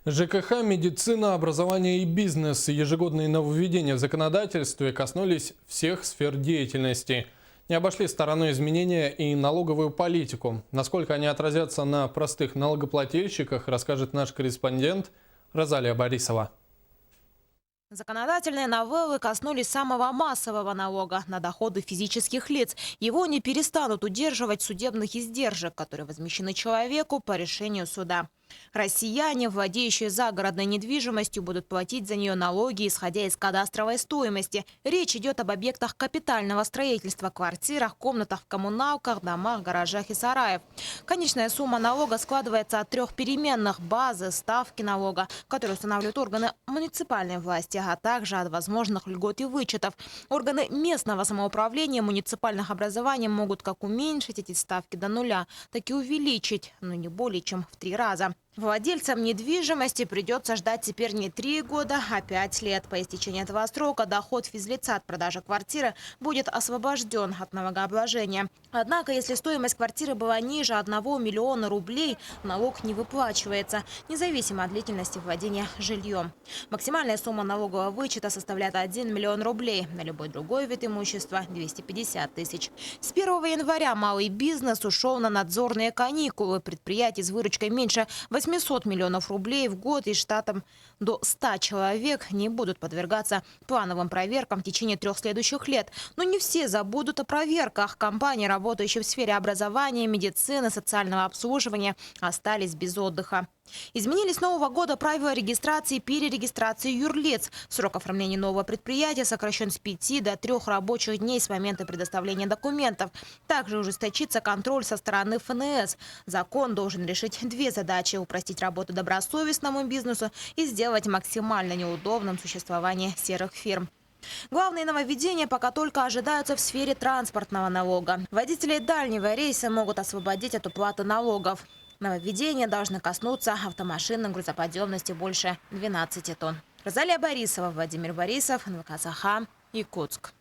ЖКХ, медицина, образование и бизнес. Ежегодные нововведения в законодательстве коснулись всех сфер деятельности. Не обошли стороной изменения и налоговую политику. Насколько они отразятся на простых налогоплательщиках, расскажет наш корреспондент Розалия Борисова. Законодательные новеллы коснулись самого массового налога на доходы физических лиц. Его не перестанут удерживать судебных издержек, которые возмещены человеку по решению суда. Россияне, владеющие загородной недвижимостью, будут платить за нее налоги, исходя из кадастровой стоимости. Речь идет об объектах капитального строительства, квартирах, комнатах в коммуналках, домах, гаражах и сараев. Конечная сумма налога складывается от трех переменных: базы, ставки налога, которые устанавливают органы муниципальной власти, а также от возможных льгот и вычетов. Органы местного самоуправления муниципальных образований могут как уменьшить эти ставки до нуля, так и увеличить, но не более чем в 3 раза. Владельцам недвижимости придется ждать теперь не 3 года, а 5 лет. По истечении этого срока доход физлица от продажи квартиры будет освобожден от налогообложения. Однако, если стоимость квартиры была ниже 1 миллиона рублей, налог не выплачивается, независимо от длительности владения жильем. Максимальная сумма налогового вычета составляет 1 миллион рублей. На любой другой вид имущества – 250 тысяч. С 1 января малый бизнес ушел на надзорные каникулы. Предприятий с выручкой меньше 800 миллионов рублей в год и штатом до 100 человек не будут подвергаться плановым проверкам в течение 3 следующих лет. Но не все забудут о проверках. Компании, работающие в сфере образования, медицины, социального обслуживания, остались без отдыха. Изменились с нового года правила регистрации и перерегистрации юрлиц. Срок оформления нового предприятия сокращен с 5 до 3 рабочих дней с момента предоставления документов. Также ужесточится контроль со стороны ФНС. Закон должен решить 2 задачи: упростить работу добросовестному бизнесу и сделать максимально неудобным существование серых фирм. Главные нововведения пока только ожидаются в сфере транспортного налога. Водителей дальнего рейса могут освободить от уплаты налогов. Нововведения должны коснуться автомашин на грузоподъемности больше 12 тонн. Розалия Борисова, Владимир Борисов, НВК «Саха», Якутск.